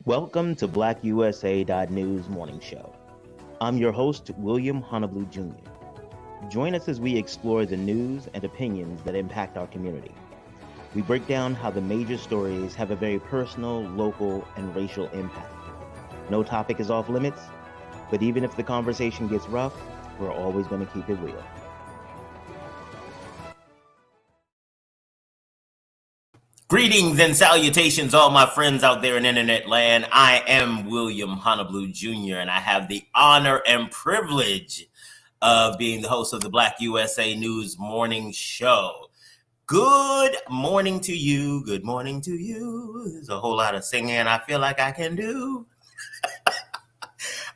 Welcome to BlackUSA.news morning show. I'm your host, William Honablew Jr. Join us as we explore the news and opinions that impact our community. We break down how the major stories have a very personal, local, and racial impact. No topic is off limits, but even if the conversation gets rough, we're always going to keep it real. Greetings and salutations, all my friends out there in internet land. I am William Honablew Jr., and I have the honor and privilege of being the host of the Black USA News morning show. Good morning to you. Good morning to you. There's a whole lot of singing I feel like I can do.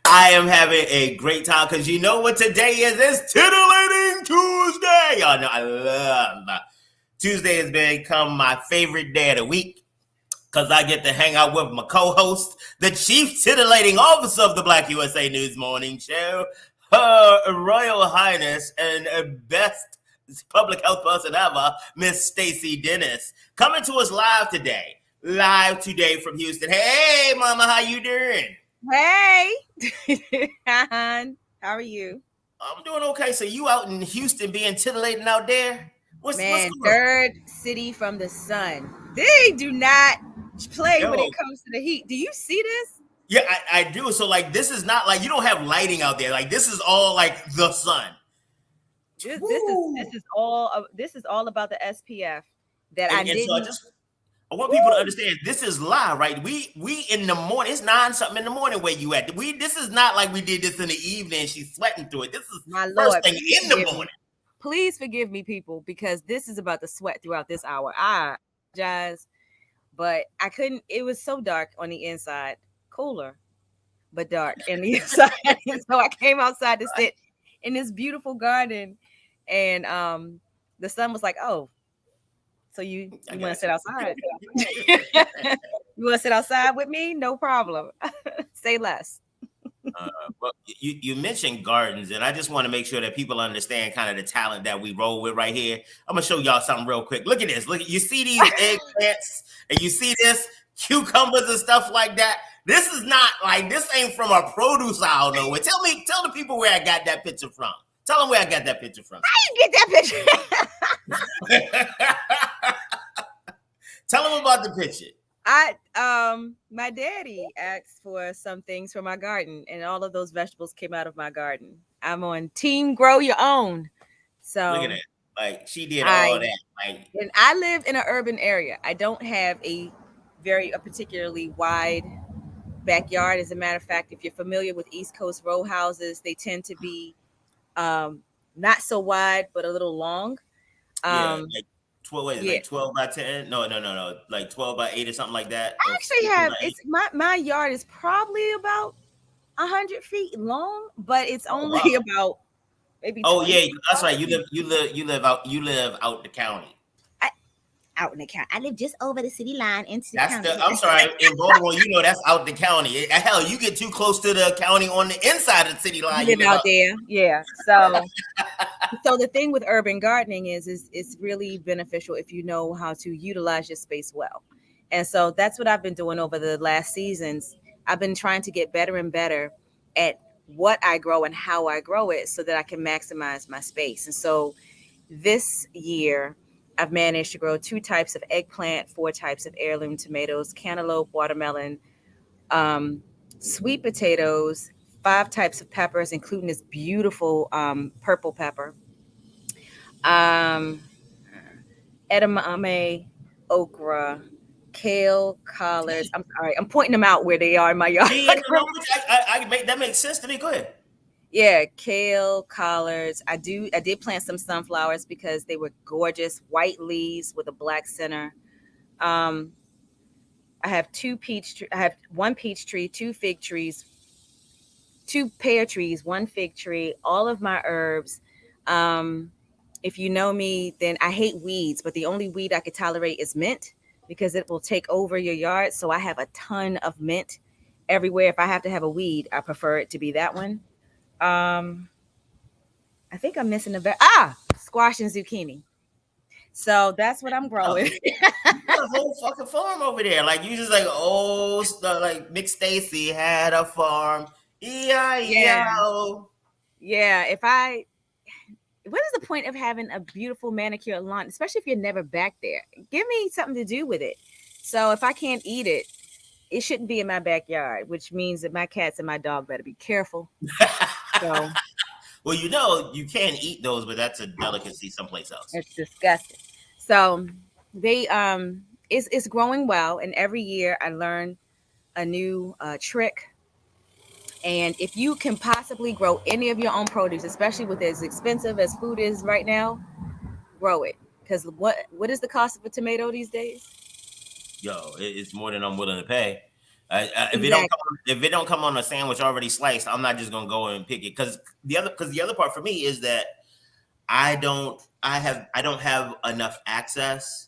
I am having a great time because you know what today is? It's Titillating Tuesday. Y'all know I love Tuesday has become my favorite day of the week because I get to hang out with my co-host, the chief titillating officer of the Black USA News morning show, Her Royal Highness and best public health person ever, Miss Stacey Dennis, coming to us live today from Houston. Hey, mama, how you doing? Hey, how are you? I'm doing okay. So you out in Houston being titillating out there? What's third city from the sun. They do not play when it comes to the heat. Do you see this? Yeah, I do. So like, this is not like you don't have lighting out there. Like this is all like the sun. This is all about the SPF that I didn't. So I want people to understand this is live, right? We in the morning. It's 9-something in the morning where you at. This is not like we did this in the evening. She's sweating through it. This is my first Lord, thing in the morning. Please forgive me, people, because this is about to sweat throughout this hour. I apologize, but I couldn't. It was so dark on the inside, cooler, but dark in the inside. So I came outside to sit in this beautiful garden, and the sun was like, "Oh, so you want to sit outside? You want to sit outside with me? No problem. Say less." Well, you mentioned gardens, and I just want to make sure that people understand kind of the talent that we roll with right here. I'm gonna show y'all something real quick. Look at this. You see these eggplants, and you see this cucumbers and stuff like that. This is not like this ain't from a produce aisle nowhere. Tell the people where I got that picture from. Tell them where I got that picture from. How you get that picture? Tell them about the picture. My daddy asked for some things for my garden, and all of those vegetables came out of my garden. I'm on Team Grow Your Own. So look at that. Like she did all that. Like, and I live in an urban area. I don't have a particularly wide backyard. As a matter of fact, if you're familiar with East Coast row houses, they tend to be not so wide, but a little long. Like 12 by 10. No, like 12 by 8 or something like that. I actually have my yard is probably about 100 feet long, but it's only about maybe. Oh yeah, that's right. You live out the county. Out in the county. I live just over the city line into the county. I'm sorry, in Baltimore, that's out the county. Hell, you get too close to the county on the inside of the city line. You live out there, yeah. So, so the thing with urban gardening is it's really beneficial if you know how to utilize your space well. And so that's what I've been doing over the last seasons. I've been trying to get better and better at what I grow and how I grow it so that I can maximize my space. And so this year, I've managed to grow 2 types of eggplant, 4 types of heirloom tomatoes, cantaloupe, watermelon, sweet potatoes, 5 types of peppers, including this beautiful purple pepper, edamame, okra, kale, collards. I'm sorry, I'm pointing them out where they are in my yard. That makes sense to me. Go ahead. Yeah, kale, collards. I did plant some sunflowers because they were gorgeous, white leaves with a black center. I have 2 peach. I have 1 peach tree, 2 fig trees, 2 pear trees, 1 fig tree. All of my herbs. If you know me, then I hate weeds, but the only weed I could tolerate is mint because it will take over your yard. So I have a ton of mint everywhere. If I have to have a weed, I prefer it to be that one. I think I'm missing squash and zucchini. So that's what I'm growing. You got a whole fucking farm over there. Like you just like like Mick Stacey had a farm. Yeah. E-I-E-I-O. Yeah. What is the point of having a beautiful manicured lawn, especially if you're never back there? Give me something to do with it. So if I can't eat it, it shouldn't be in my backyard, which means that my cats and my dog better be careful. So Well, you can eat those, but that's a delicacy someplace else. it's disgusting. So they it's growing well, and every year I learn a new trick. And if you can possibly grow any of your own produce, especially with as expensive as food is right now, grow it. Because what is the cost of a tomato these days? Yo, it's more than I'm willing to pay. Exactly. If it don't come on a sandwich already sliced, I'm not just gonna go and pick it. Because the other part for me is that I don't have enough access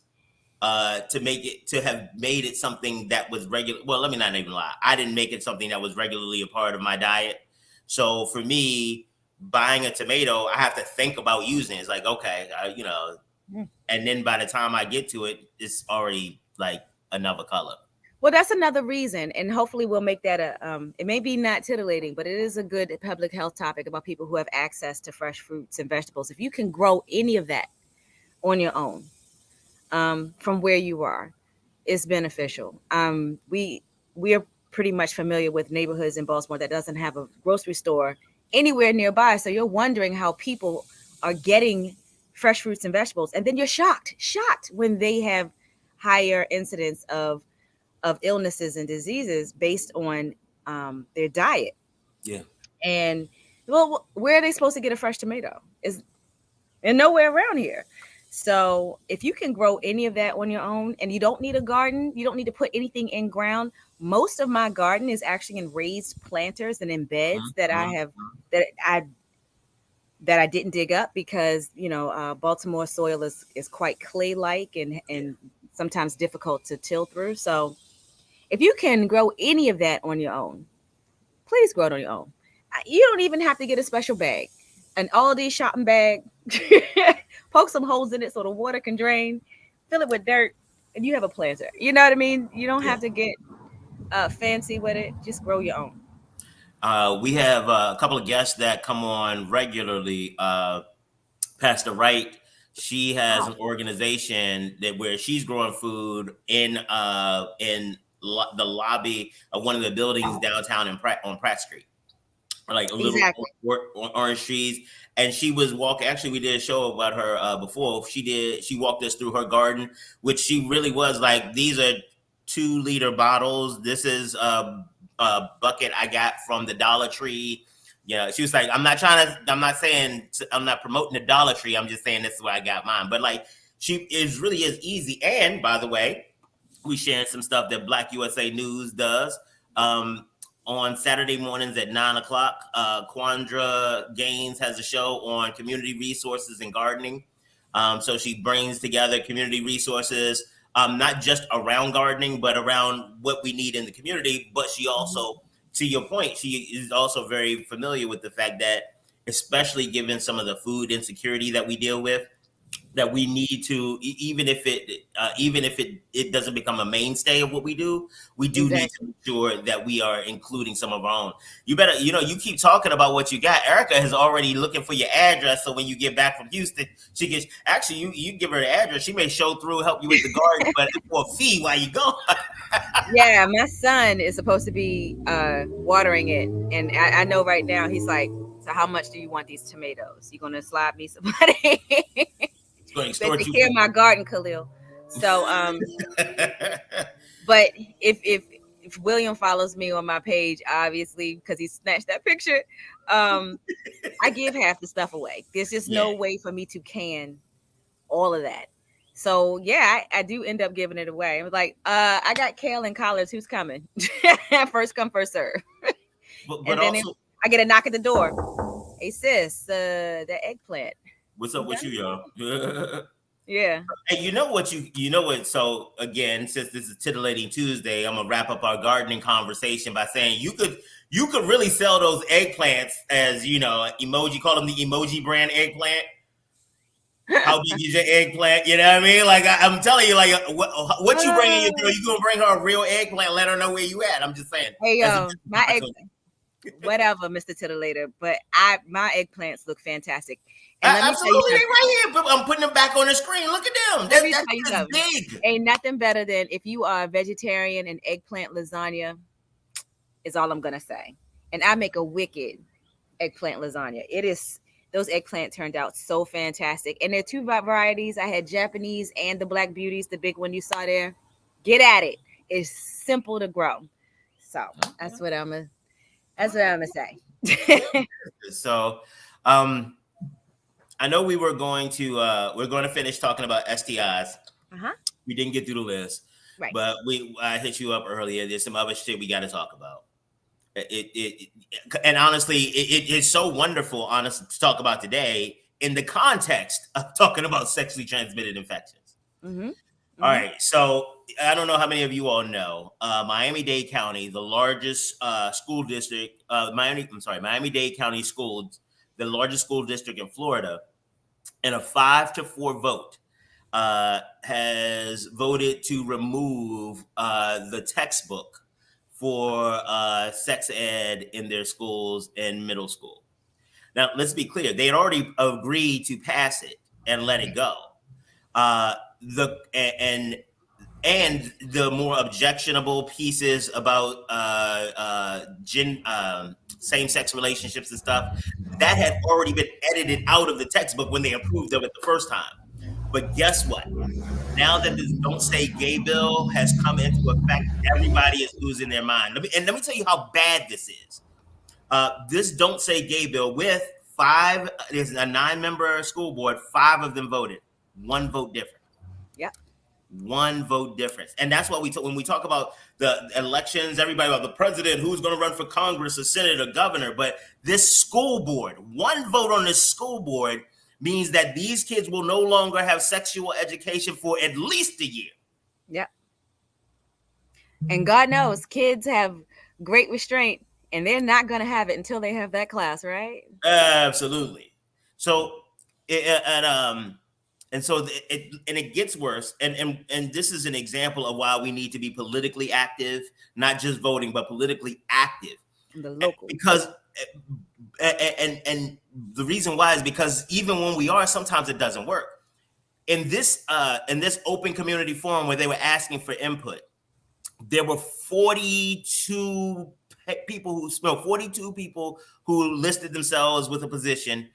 to have made it something that was regular. Well, let me not even lie. I didn't make it something that was regularly a part of my diet. So for me, buying a tomato, I have to think about using it. It's like, okay, and then by the time I get to it, it's already like another color. Well, that's another reason, and hopefully we'll make that it may be not titillating, but it is a good public health topic about people who have access to fresh fruits and vegetables. If you can grow any of that on your own, from where you are, it's beneficial. We are pretty much familiar with neighborhoods in Baltimore that doesn't have a grocery store anywhere nearby. So you're wondering how people are getting fresh fruits and vegetables, and then you're shocked when they have higher incidence of illnesses and diseases based on their diet. Yeah. And well, where are they supposed to get a fresh tomato? Is and nowhere around here. So if you can grow any of that on your own, and you don't need a garden, you don't need to put anything in ground. Most of my garden is actually in raised planters and in beds that I have that I didn't dig up because Baltimore soil is quite clay-like and sometimes difficult to till through. So if you can grow any of that on your own, please grow it on your own. You don't even have to get a special bag. An Aldi shopping bag, poke some holes in it so the water can drain, fill it with dirt, and you have a planter. You know what I mean? You don't have to get fancy with it. Just grow your own. We have a couple of guests that come on regularly. Pastor Wright, she has an organization where she's growing food in the lobby of one of the buildings downtown on Pratt Street, like a little orange trees. And she was walking. Actually, we did a show about her before. She walked us through her garden, which she really was like. These are 2-liter bottles. This is a bucket I got from the Dollar Tree. She was like, I'm not saying I'm not promoting the Dollar Tree. I'm just saying this is where I got mine. But like, it really is easy. And by the way, we sharing some stuff that BlackUSA.news does. On Saturday mornings at 9:00, Quandra Gaines has a show on community resources and gardening. So she brings together community resources, not just around gardening, but around what we need in the community. But she also, to your point, she is also very familiar with the fact that, especially given some of the food insecurity that we deal with, that we need to, even if it doesn't become a mainstay of what we do, we do need to make sure that we are including some of our own. You better, you keep talking about what you got. Erica is already looking for your address, so when you get back from Houston, she gets, actually, you give her the address, she may show through, help you with the garden, but for a fee while you go. Yeah, my son is supposed to be watering it, and I know right now he's like, so how much do you want these tomatoes? You gonna slide me some money? Take care of my garden, Khalil. So, but if William follows me on my page, obviously, because he snatched that picture, I give half the stuff away. There's just no way for me to can all of that. So yeah, I do end up giving it away. I was like, I got kale and collards. Who's coming? First come, first serve. But and then also, I get a knock at the door. Hey sis, the eggplant. What's up with you, y'all? Yeah. And you know what? So again, since this is Titillating Tuesday, I'm gonna wrap up our gardening conversation by saying you could really sell those eggplants as emoji. Call them the emoji brand eggplant. How big is your eggplant? You know what I mean? Like I'm telling you, like what you bringing your girl? You gonna bring her a real eggplant? Let her know where you at. I'm just saying. Hey yo, whatever, Mr. Titillator, but my eggplants look fantastic. And let me tell you absolutely, they right here. But I'm putting them back on the screen. Look at them. That's big. Ain't nothing better than if you are a vegetarian and eggplant lasagna is all I'm gonna say. And I make a wicked eggplant lasagna. Those eggplant turned out so fantastic. And there are two varieties. I had Japanese and the Black Beauties, the big one you saw there. Get at it. It's simple to grow. So that's what I'm gonna say. So I know we're going to finish talking about STIs. We didn't get through the list. Right. But I hit you up earlier. There's some other shit we got to talk about. And honestly, it's so wonderful, to talk about today in the context of talking about sexually transmitted infections. Mm-hmm. All right, so I don't know how many of you all know Miami-Dade County, the largest school district. Miami-Dade County Schools, the largest school district in Florida, in a 5-4 vote, has voted to remove the textbook for sex ed in their schools in middle school. Now, let's be clear. They had already agreed to pass it and let it go. And the more objectionable pieces about same-sex relationships and stuff, that had already been edited out of the textbook when they approved of it the first time. But guess what? Now that this Don't Say Gay bill has come into effect, everybody is losing their mind. Let me tell you how bad this is. This Don't Say Gay bill with there's a 9-member school board, 5 of them voted. 1 vote difference. Yeah. 1 vote difference. And that's what when we talk about the elections, everybody about the president, who's going to run for Congress or Senate or governor. But this school board, 1 vote on this school board means that these kids will no longer have sexual education for at least a year. Yep. And God knows kids have great restraint and they're not going to have it until they have that class, right? Absolutely. So, it gets worse. And this is an example of why we need to be politically active, not just voting, but politically active. The local. Because and the reason why is because even when we are, sometimes it doesn't work. In this open community forum where they were asking for input, there were 42 people who listed themselves with a position.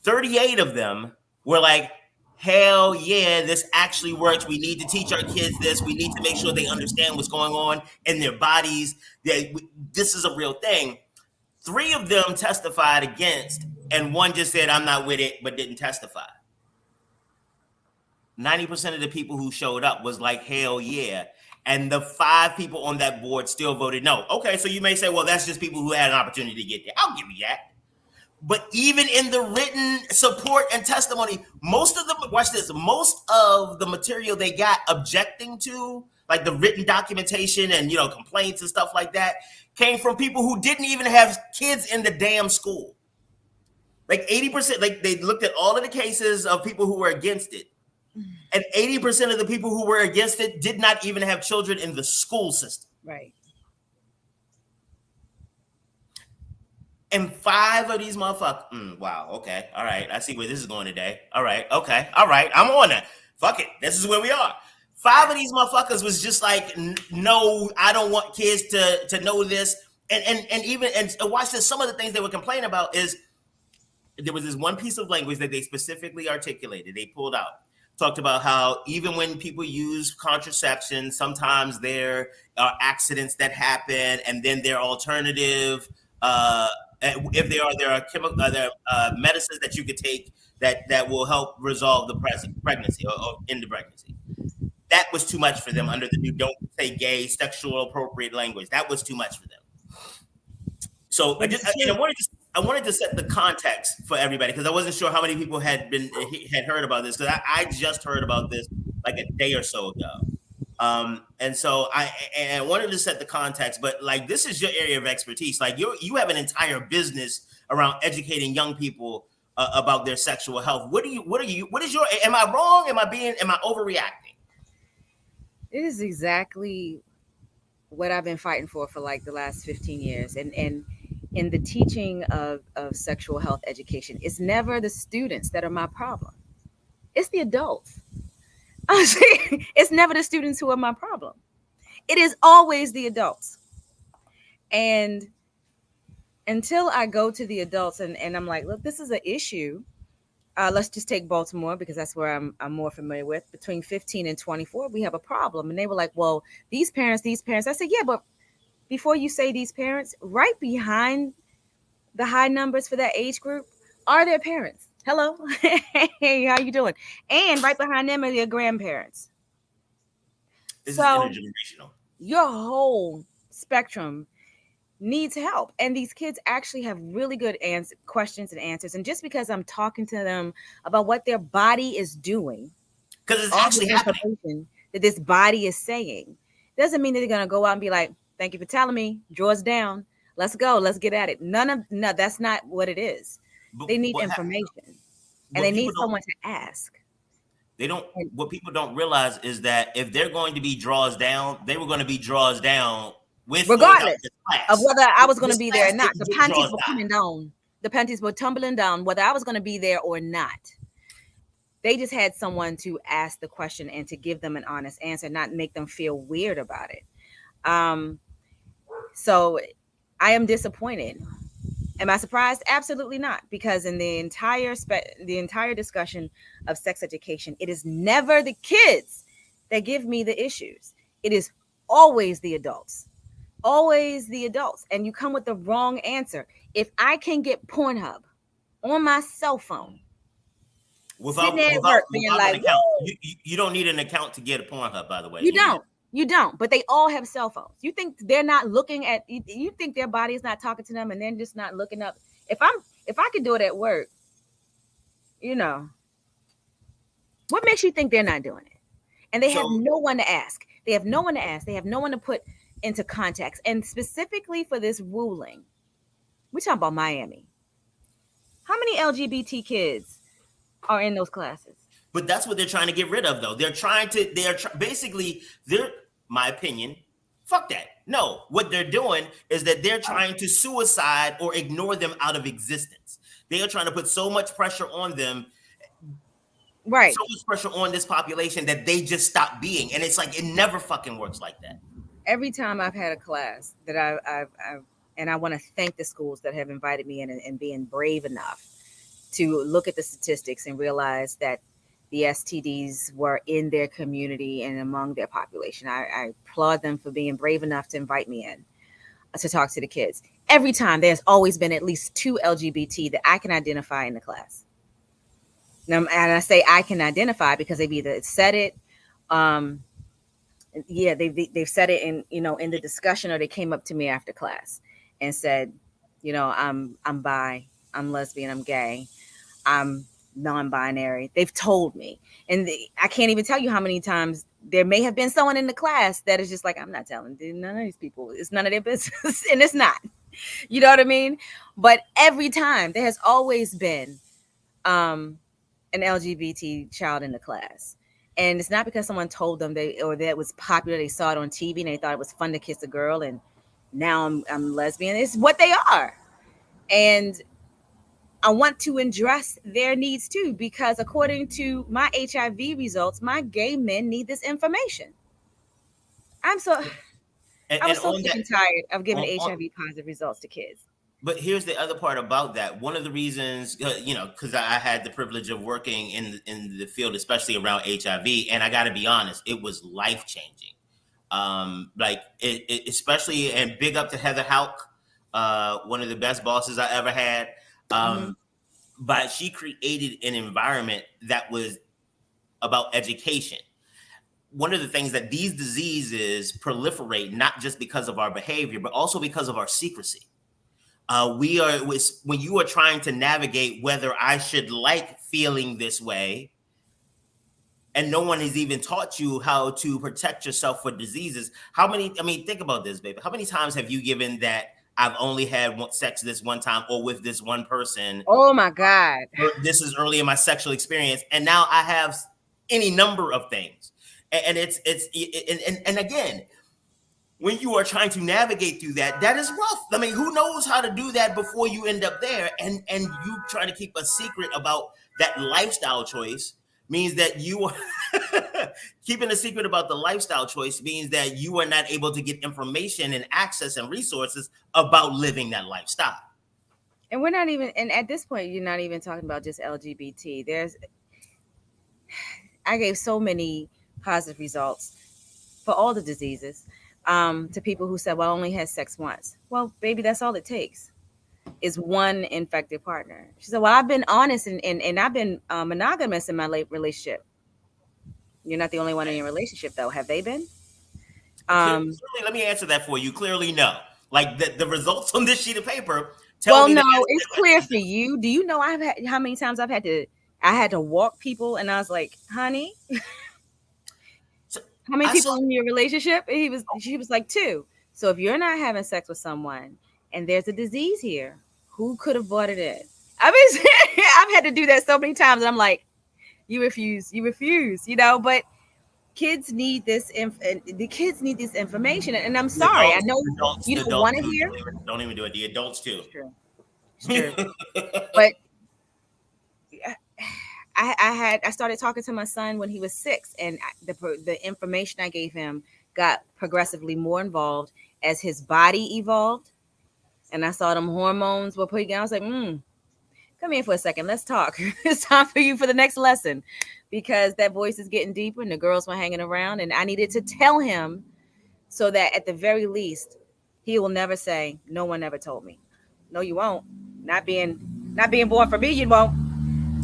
38 of them were like, hell yeah, this actually works. We need to teach our kids this. We need to make sure they understand what's going on in their bodies. This is a real thing. 3 of them testified against, and 1 just said, I'm not with it, but didn't testify. 90% of the people who showed up was like, hell yeah. And the 5 people on that board still voted no. Okay, so you may say, well, that's just people who had an opportunity to get there. I'll give you that. But even in the written support and testimony, most of the material they got objecting to, like the written documentation and, complaints and stuff like that, came from people who didn't even have kids in the damn school. Like 80%, like they looked at all of the cases of people who were against it. And 80% of the people who were against it did not even have children in the school system. Right. And 5 of these motherfuckers, wow, okay, all right, I see where this is going today. All right, okay, all right, I'm on that. Fuck it, this is where we are. 5 of these motherfuckers was just like, no, I don't want kids to know this. And watch this, some of the things they were complaining about is, there was this one piece of language that they specifically articulated, they pulled out. Talked about how even when people use contraception, sometimes there are accidents that happen, and then their alternative, if there are chemical, medicines that you could take that will help resolve the pregnancy or end the pregnancy. That was too much for them under the new Don't Say Gay, sexual appropriate language. That was too much for them. So I wanted to set the context for everybody because I wasn't sure how many people had heard about this because I just heard about this like a day or so ago. And so I wanted to set the context, but like this is your area of expertise. Like you have an entire business around educating young people about their sexual health. What is your, am I wrong? Am I overreacting? It is exactly what I've been fighting for like the last 15 years. And in the teaching of sexual health education, it's never the students that are my problem. It's the adults. It's never the students who are my problem. It is always the adults. And until I go to the adults and I'm like, look, this is an issue. Let's just take Baltimore because that's where I'm more familiar with. Between 15 and 24, we have a problem. And they were like, well, these parents. I said, yeah, but before you say these parents, right behind the high numbers for that age group are their parents. Hello. Hey, how you doing? And right behind them are their grandparents. This is intergenerational. Your whole spectrum needs help. And these kids actually have really good questions and answers. And just because I'm talking to them about what their body is doing, because it's actually happening, that this body is saying, doesn't mean that they're going to go out and be like, thank you for telling me, drawers down, let's go, let's get at it. No, that's not what it is. But they need information and they need someone to ask. What people don't realize is that if they're going to be draws down, they were going to be draws down regardless of whether I was going to be there or not. The panties were coming down. The panties were tumbling down, whether I was going to be there or not. They just had someone to ask the question and to give them an honest answer, not make them feel weird about it. So I am disappointed. Am I surprised? Absolutely not. Because in the entire discussion of sex education, it is never the kids that give me the issues. It is always the adults. Always the adults. And you come with the wrong answer. If I can get Pornhub on my cell phone, without an account, you don't need an account to get a Pornhub, by the way. You don't, but they all have cell phones. You think they're not looking at, you think their body is not talking to them and they're just not looking up. If I could do it at work, what makes you think they're not doing it? And they have no one to ask. They have no one to ask. They have no one to put into context. And specifically for this ruling, we're talking about Miami. How many LGBT kids are in those classes? But that's what they're trying to get rid of, though. My opinion, fuck that. No, what they're doing is that they're trying to suicide or ignore them out of existence. They are trying to put so much pressure on them, right? So much pressure on this population that they just stop being. And it's like, it never fucking works like that. Every time I've had a class that I've and I want to thank the schools that have invited me in and being brave enough to look at the statistics and realize that the STDs were in their community and among their population. I applaud them for being brave enough to invite me in to talk to the kids. Every time there's always been at least 2 LGBT that I can identify in the class. Now, and I say I can identify because they've either said it, they've said it in the discussion, or they came up to me after class and said, I'm bi, I'm lesbian, I'm gay, I'm non-binary. They've told me, and I can't even tell you how many times there may have been someone in the class that is just like, I'm not telling none of these people. It's none of their business, and it's not. You know what I mean? But every time there has always been an LGBT child in the class. And it's not because someone told them that was popular. They saw it on TV and they thought it was fun to kiss a girl. And now I'm lesbian. It's what they are. And I want to address their needs too, because according to my HIV results, my gay men need this information. I was so sick and tired of giving HIV positive results to kids. But here's the other part about that. One of the reasons, because I had the privilege of working in the field, especially around HIV, and I got to be honest, it was life changing. Especially, and big up to Heather Hauk, one of the best bosses I ever had. But she created an environment that was about education. One of the things that these diseases proliferate, not just because of our behavior, but also because of our secrecy. When you are trying to navigate whether I should like feeling this way, and no one has even taught you how to protect yourself for diseases. Think about this, baby. How many times have you given that I've only had sex this one time or with this one person. Oh my God. This is early in my sexual experience. And now I have any number of things. And and again, when you are trying to navigate through that, that is rough. I mean, who knows how to do that before you end up there? And you trying to keep a secret about that lifestyle choice means that you are keeping a secret about the lifestyle choice means that you are not able to get information and access and resources about living that lifestyle. And we're not even, and at this point, you're not even talking about just LGBT. I gave so many positive results for all the diseases to people who said, well, I only had sex once. Well, baby, that's all it takes is one infected partner. She said, well, I've been honest and I've been monogamous in my relationship. You're not the only one in your relationship, though. Have they been? Clearly, let me answer that for you. Clearly, no. Like the results on this sheet of paper tell me. Well, no, it's clear for you. Do you know how many times I had to walk people, and I was like, honey, how many people in your relationship? And she was like 2. So if you're not having sex with someone and there's a disease here, who could have brought it in? I mean, I've had to do that so many times. And I'm like, you refuse, but kids need this. The kids need this information. And I'm sorry. I know you don't want to hear. Don't even do it. The adults too. It's true. But I started talking to my son when he was 6, and the information I gave him got progressively more involved as his body evolved, and I saw them hormones were putting. I was like, come here for a second, let's talk. It's time for you for the next lesson, because that voice is getting deeper, and the girls were hanging around, and I needed to tell him so that at the very least he will never say, "No one ever told me." No, you won't. Not being born for me, you won't.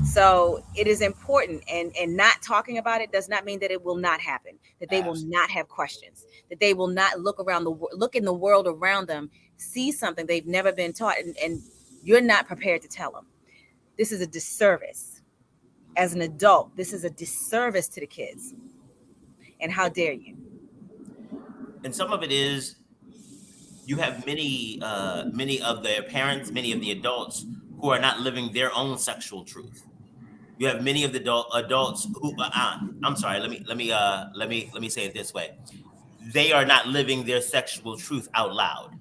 So it is important, and not talking about it does not mean that it will not happen, that they will not have questions, that they will not look in the world around them, see something they've never been taught, and you're not prepared to tell them. This is a disservice. As an adult, this is a disservice to the kids. And how dare you? And some of it is you have many of their parents, many of the adults who are not living their own sexual truth. You have many of the adults who I'm sorry, let me say it this way. They are not living their sexual truth out loud.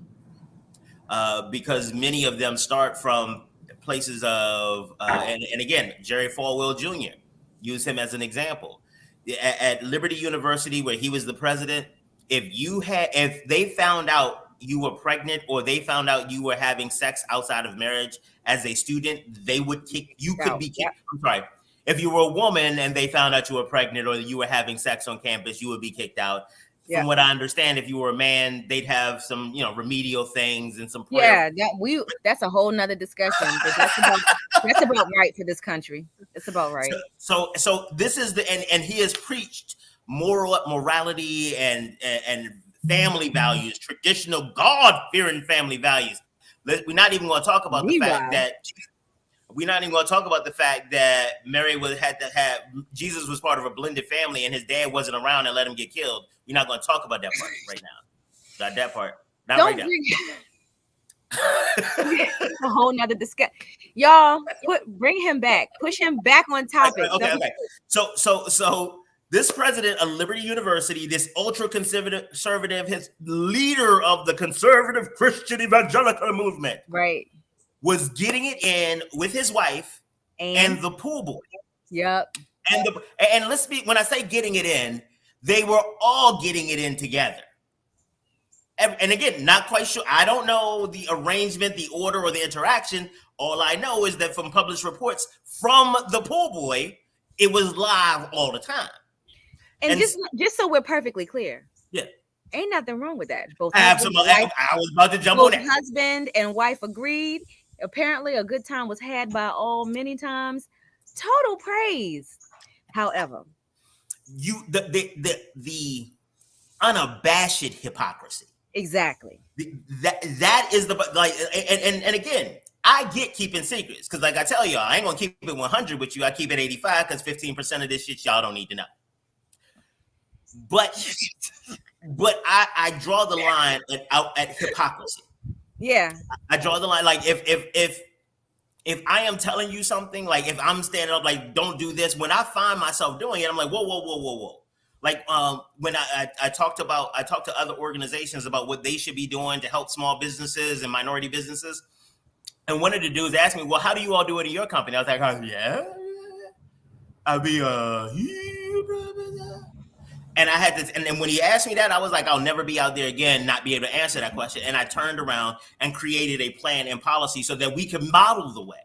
Because many of them start from places of and again, Jerry Falwell Jr. use him as an example. At Liberty University, where he was the president, if they found out you were pregnant or they found out you were having sex outside of marriage as a student, they would kick you. Could be kicked. I'm sorry. If you were a woman and they found out you were pregnant or you were having sex on campus, you would be kicked out. Yeah. From what I understand, if you were a man, they'd have some, remedial things and some prayer. Yeah, that's a whole nother discussion. But that's about right for this country. It's about right. So this is and he has preached morality and family values, traditional God-fearing family values. We're not even going to talk about the fact that Mary Jesus was part of a blended family and his dad wasn't around and let him get killed. We're not going to talk about that part right now. Not that part. Not right now. A whole nother discussion. Y'all, bring him back. Push him back on topic. Okay. So this president of Liberty University, this ultra-conservative, his leader of the conservative Christian evangelical movement, right, was getting it in with his wife and the pool boy. Yep. And let's be, when I say getting it in, they were all getting it in together. And again, not quite sure. I don't know the arrangement, the order, or the interaction. All I know is that from published reports from the pool boy, it was live all the time. And just so we're perfectly clear. Yeah. Ain't nothing wrong with that. Both absolutely. I was about to jump on that. Husband and wife agreed. Apparently, a good time was had by all many times. Total praise. However, the unabashed hypocrisy. Exactly. That is and again, I get keeping secrets because, like I tell y'all, I ain't gonna keep it 100 with you. I keep it 85 because 15% of this shit y'all don't need to know. But I draw the line at hypocrisy. Yeah. I draw the line. Like if I am telling you something, like if I'm standing up, like don't do this. When I find myself doing it, I'm like, whoa. Like when I talked to other organizations about what they should be doing to help small businesses and minority businesses. And one of the dudes asked me, well, how do you all do it in your company? I was like, yeah, I'll be and I had this, and then when he asked me that, I was like, I'll never be out there again, not be able to answer that question. And I turned around and created a plan and policy so that we could model the way.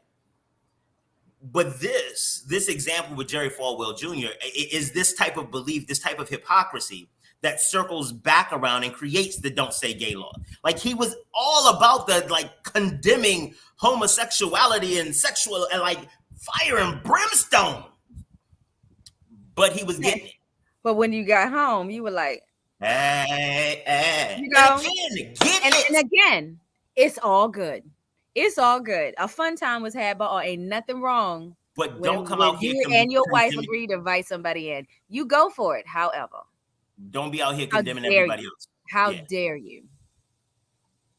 But this example with Jerry Falwell Jr. is this type of belief, this type of hypocrisy that circles back around and creates the "Don't Say Gay" law. Like he was all about the like condemning homosexuality and sexual and like fire and brimstone, but he was getting it. But when you got home, you were like, hey. You know, and again, it's all good. It's all good. A fun time was had, but ain't nothing wrong. But don't come out here. You and your wife agree to invite somebody in. You go for it. However, don't be out here condemning everybody else. How dare you?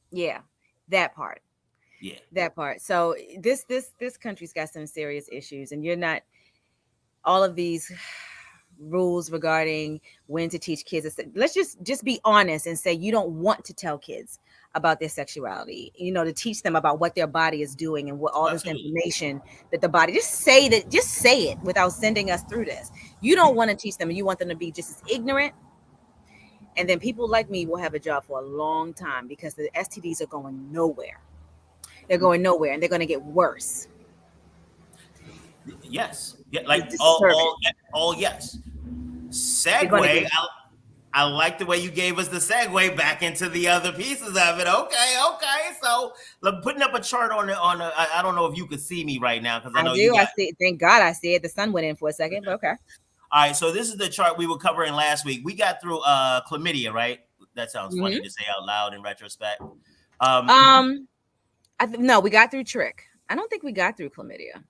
Yeah, that part. Yeah, that part. So this country's got some serious issues, and you're not all of these rules regarding when to teach kids. Let's just be honest and say you don't want to tell kids about their sexuality, to teach them about what their body is doing and what all this information that the body, just say it without sending us through this. You don't want to teach them, and you want them to be just as ignorant. And then people like me will have a job for a long time because the STDs are going nowhere. They're going nowhere, and they're going to get worse. Yes. Yeah, like all yes. Segue. I like the way you gave us the segue back into the other pieces of it. Okay. So putting up a chart on I don't know if you could see me right now because I know I see. Thank God I see it. The sun went in for a second, but okay. All right. So this is the chart we were covering last week. We got through chlamydia, right? That sounds funny to say out loud in retrospect. No, we got through trick. I don't think we got through chlamydia.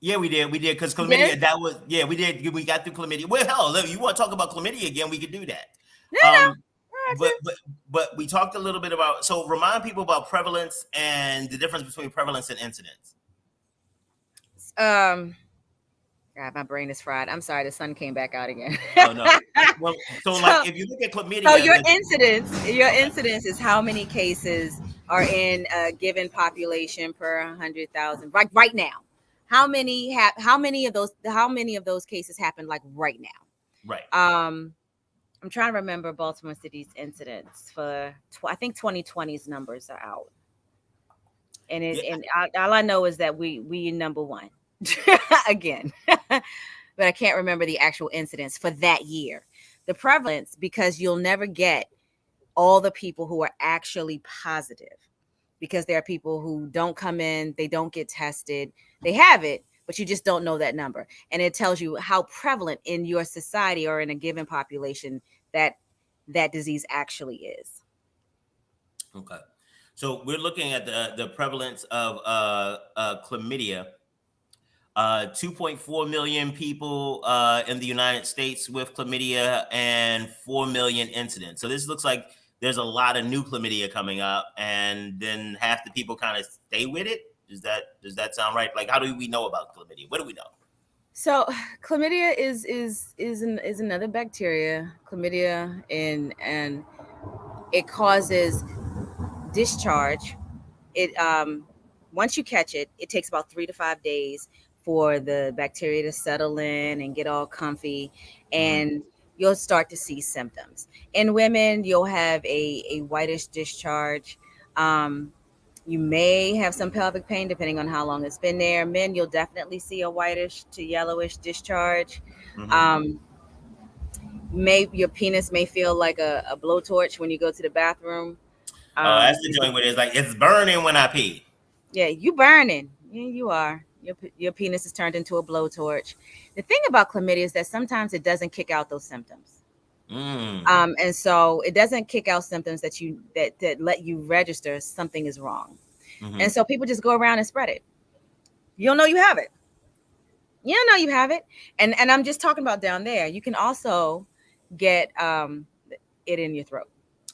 Yeah, we did. Because chlamydia, we did. We got through chlamydia. Well, hell, if you want to talk about chlamydia again, we could do that. No. But we talked a little bit about, so remind people about prevalence and the difference between prevalence and incidence. God, my brain is fried. I'm sorry, the sun came back out again. Oh, no. Well, so like if you look at chlamydia. So your incidence is how many cases are in a given population per 100,000 right now. How many of those cases happen like right now? Right. I'm trying to remember Baltimore City's incidents for I think 2020's numbers are out. And all I know is that we number one again. But I can't remember the actual incidents for that year. The prevalence, because you'll never get all the people who are actually positive, because there are people who don't come in, they don't get tested, they have it, but you just don't know that number. And it tells you how prevalent in your society or in a given population that disease actually is. Okay. So we're looking at the prevalence of chlamydia. 2.4 million people in the United States with chlamydia and 4 million incidents. So this looks like there's a lot of new chlamydia coming up, and then half the people kind of stay with it. Does that sound right? Like, how do we know about chlamydia? What do we know? So chlamydia is another bacteria. Chlamydia and it causes discharge. It once you catch it, it takes about 3 to 5 days for the bacteria to settle in and get all comfy, and you'll start to see symptoms. In women, you'll have a whitish discharge. You may have some pelvic pain depending on how long it's been there. Men, you'll definitely see a whitish to yellowish discharge. Your penis may feel like a blowtorch when you go to the bathroom. That's the joint where it's like, it's burning when I pee. Yeah, you burning. Yeah, you are. Your penis is turned into a blowtorch. The thing about chlamydia is that sometimes it doesn't kick out those symptoms. And so it doesn't kick out symptoms that let you register something is wrong. And so people just go around and spread it. You don't know you have it. And I'm just talking about down there. You can also get it in your throat.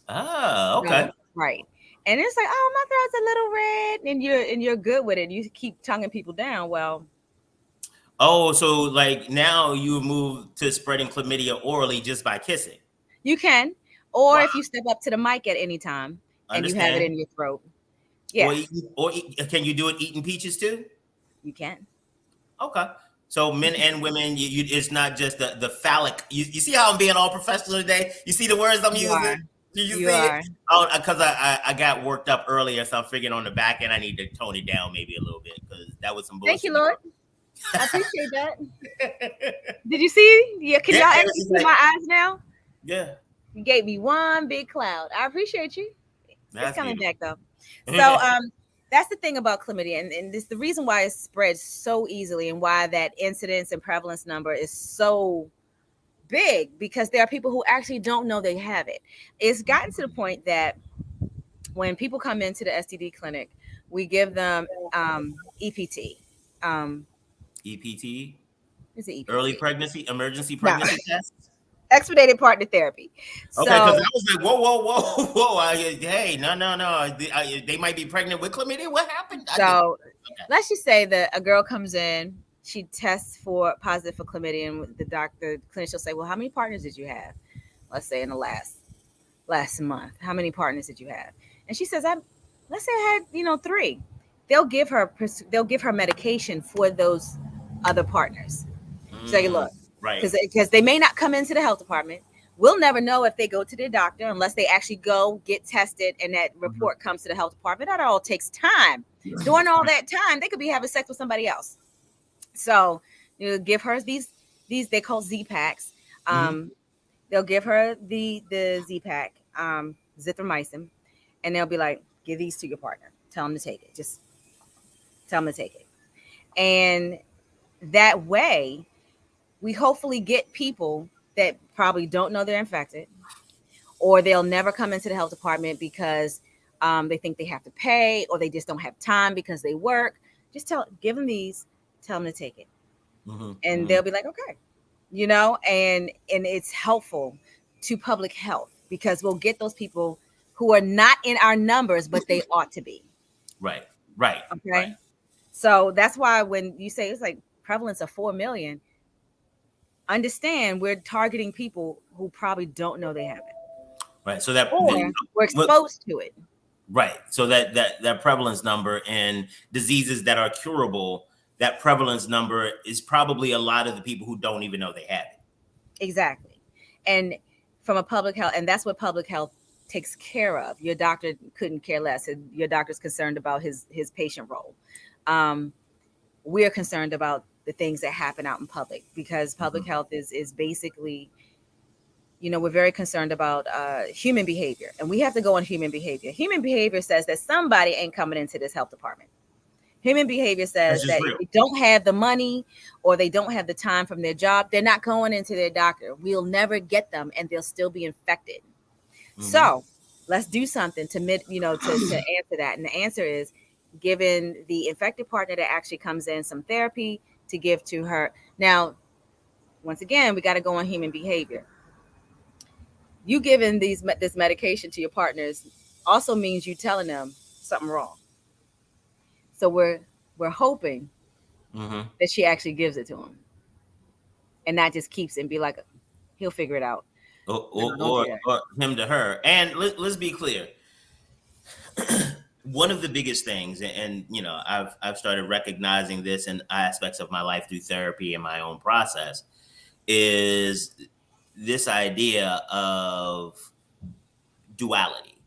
Oh, okay. Right. And it's like, oh, my throat's a little red, and you're good with it. You keep tonguing people down. Well, Oh, so like now you move to spreading chlamydia orally just by kissing. you can, or Wow. if you step up to the mic at any time and you have it in your throat. Yeah. Yes, Can you do it eating peaches too? you can. Okay. So men and women, it's not just the phallic. You see how I'm being all professional today? You see the words I'm You using? are. Do you You see are. it? Oh, because I got worked up earlier, so I'm figuring on the back end I need to tone it down maybe a little bit because that was some Thank bullshit. you, Lord. I appreciate that. Did you see? Yeah, can y'all actually see my eyes now? Yeah. You gave me one big cloud. I appreciate you. It's coming back though. So that's the thing about chlamydia, and it's the reason why it spreads so easily and why that incidence and prevalence number is so big, because there are people who actually don't know they have it. It's gotten to the point that when people come into the STD clinic, we give them EPT. EPT, Is it EPT? early pregnancy, emergency pregnancy test. Expedited partner therapy. Okay, because So I was like, whoa. Hey, no. They might be pregnant with chlamydia. What happened? So let's just say that a girl comes in, she tests for positive for chlamydia, and the clinician will say, well, how many partners did you have? Let's say in the last month. How many partners did you have? And she says, let's say I had, 3. They'll give her medication for those other partners. Say, look, right. Because they may not come into the health department. We'll never know if they go to their doctor unless they actually go get tested and that report comes to the health department. That all takes time. During all that time, they could be having sex with somebody else. So give her these they call Z-Packs. They'll give her the Z-Pack, zithromycin, and they'll be like, give these to your partner. Tell them to take it. Just tell them to take it. And that way, we hopefully get people that probably don't know they're infected, or they'll never come into the health department because they think they have to pay, or they just don't have time because they work. Just give them these, tell them to take it. And they'll be like, okay, and it's helpful to public health because we'll get those people who are not in our numbers, but they ought to be. Right. Okay. Right. So that's why when you say it's like prevalence of 4 million, understand we're targeting people who probably don't know they have it. Right. So that we're exposed to it. Right. So that prevalence number and diseases that are curable, that prevalence number is probably a lot of the people who don't even know they have it. Exactly. And from a public health, and that's what public health takes care of. Your doctor couldn't care less. Your doctor's concerned about his patient role. We're concerned about the things that happen out in public because public health is basically, we're very concerned about human behavior, and we have to go on human behavior. Human behavior says that somebody ain't coming into this health department. Human behavior says that if they don't have the money or they don't have the time from their job, they're not going into their doctor. We'll never get them, and they'll still be infected. So let's do something to answer that. And the answer is giving the infected partner that actually comes in some therapy to give to her. Now, once again, we got to go on human behavior. You giving this medication to your partners also means you telling them something wrong. So we're hoping that she actually gives it to him, and not just keeps it and be like, he'll figure it out. Or him to her. And let's be clear. One of the biggest things, and I've started recognizing this in aspects of my life through therapy and my own process, is this idea of duality.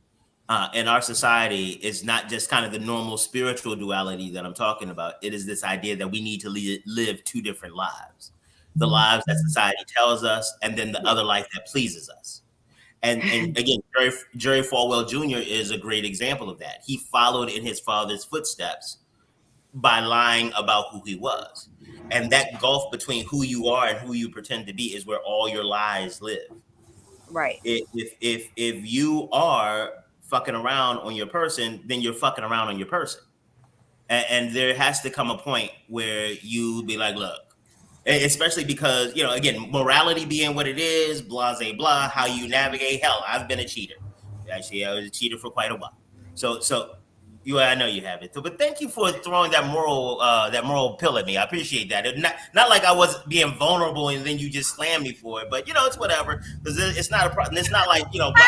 In our society, is not just kind of the normal spiritual duality that I'm talking about. It is this idea that we need to live 2 different lives. The lives that society tells us, and then the other life that pleases us. And again, Jerry Falwell Jr. is a great example of that. He followed in his father's footsteps by lying about who he was. And that gulf between who you are and who you pretend to be is where all your lies live. Right. If you are fucking around on your person, then you're fucking around on your person. And there has to come a point where you be like, look, especially because, again, morality being what it is, blah, blah, blah, how you navigate. Hell, I've been a cheater. Actually, I was a cheater for quite a while. So I know you have it. But thank you for throwing that moral pill at me. I appreciate that. Not like I was being vulnerable and then you just slammed me for it. But it's whatever, because it's not a problem. It's not like black men have a I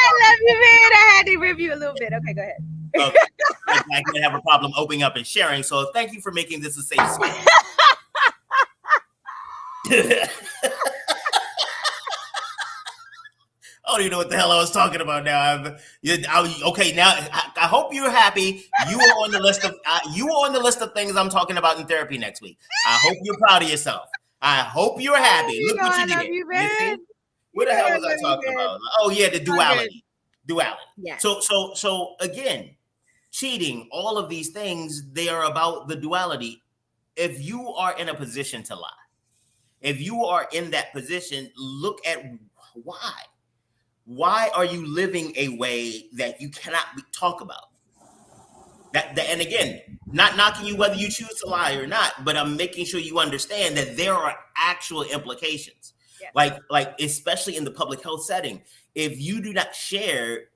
problem. love you, man. I had to review a little bit. Okay, go ahead. Black men have a problem opening up and sharing. So thank you for making this a safe space. I don't even know what the hell I was talking about now. Okay, now I hope you're happy. You are on the list of things I'm talking about in therapy next week. I hope you're proud of yourself. I hope you're happy. Look what you did. You see? What the hell was I talking about? Oh yeah, the duality. Yes. So again, cheating, all of these things, they are about the duality. If you are in a position to lie, if you are in that position, look at why. Why are you living a way that you cannot talk about? That and again, not knocking you whether you choose to lie or not, but I'm making sure you understand that there are actual implications. Yes. Like especially in the public health setting, if you do not share,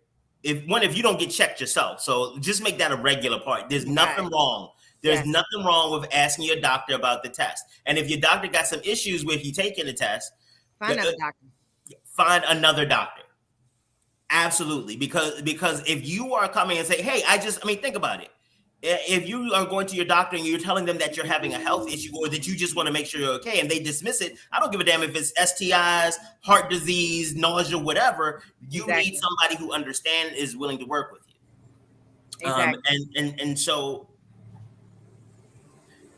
if you don't get checked yourself, so just make that a regular part. There's nothing wrong. There's nothing wrong with asking your doctor about the test. And if your doctor got some issues with you taking the test, find another doctor. Find another doctor. Absolutely, because if you are coming and say, hey, think about it. If you are going to your doctor and you're telling them that you're having a health issue or that you just want to make sure you're okay and they dismiss it, I don't give a damn if it's STIs, heart disease, nausea, whatever. You need somebody who understands, is willing to work with you. Exactly. And so,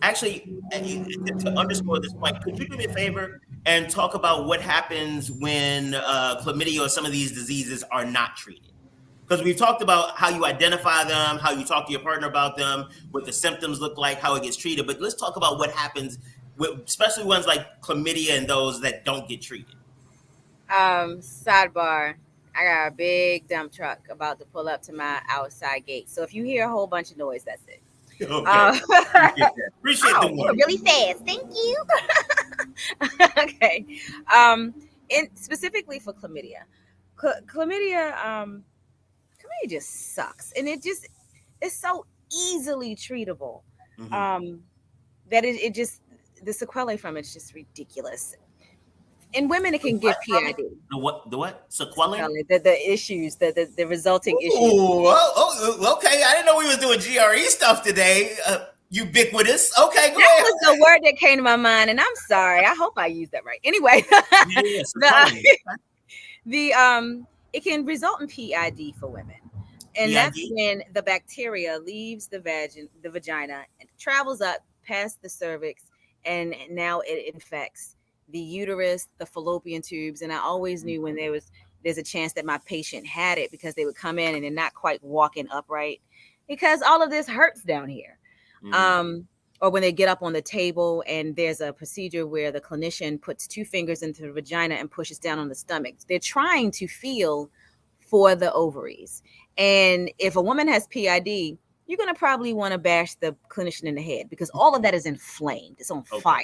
actually, to underscore this point, could you do me a favor and talk about what happens when chlamydia or some of these diseases are not treated? Because we've talked about how you identify them, how you talk to your partner about them, what the symptoms look like, how it gets treated. But let's talk about what happens, especially ones like chlamydia and those that don't get treated. Sidebar. I got a big dump truck about to pull up to my outside gate. So if you hear a whole bunch of noise, that's it. Okay. Appreciate the warning. Really fast. Thank you. Okay. Specifically for chlamydia. Chlamydia just sucks. And it's so easily treatable. Mm-hmm. That it just, the sequelae from it's just ridiculous. In women, it can give PID. The what? Sequelae? The issues, the resulting issues. Oh, okay. I didn't know we was doing GRE stuff today. Ubiquitous. Okay, go ahead. That was the word that came to my mind, and I'm sorry. I hope I used that right. Anyway, it can result in PID for women, and PID? That's when the bacteria leaves the vagina, and travels up past the cervix, and now it infects the uterus, the fallopian tubes. And I always knew when there's a chance that my patient had it, because they would come in and they're not quite walking upright because all of this hurts down here. Mm. Or when they get up on the table and there's a procedure where the clinician puts 2 fingers into the vagina and pushes down on the stomach. They're trying to feel for the ovaries. And if a woman has PID, you're going to probably want to bash the clinician in the head, because all of that is inflamed. It's on fire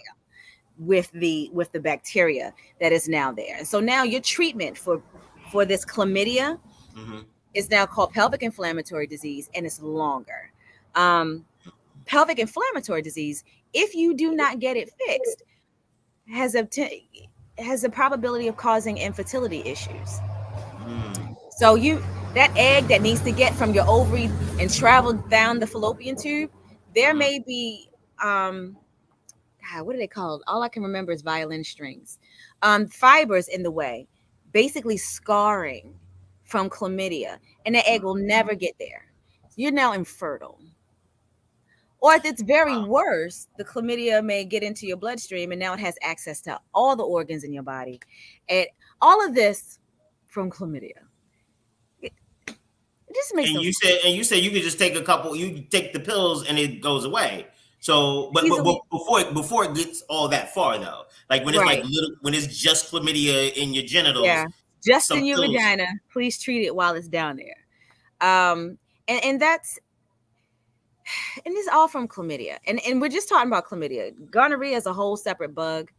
with the bacteria that is now there. And so now your treatment for this chlamydia is now called pelvic inflammatory disease, and it's longer. Pelvic inflammatory disease, if you do not get it fixed, has a probability of causing infertility issues. So that egg that needs to get from your ovary and travel down the fallopian tube, there may be what are they called? All I can remember is violin strings. Fibers in the way, basically scarring from chlamydia, and the egg will never get there. You're now infertile. Or if it's very worse, the chlamydia may get into your bloodstream, and now it has access to all the organs in your body. And all of this from chlamydia. It just makes sense. You said you could just take you take the pills and it goes away. So, but before it gets all that far, though, like when it's when it's just chlamydia in your genitals, just in your vagina, please treat it while it's down there. And that's, and this is all from chlamydia, and we're just talking about chlamydia. Gonorrhea is a whole separate bug,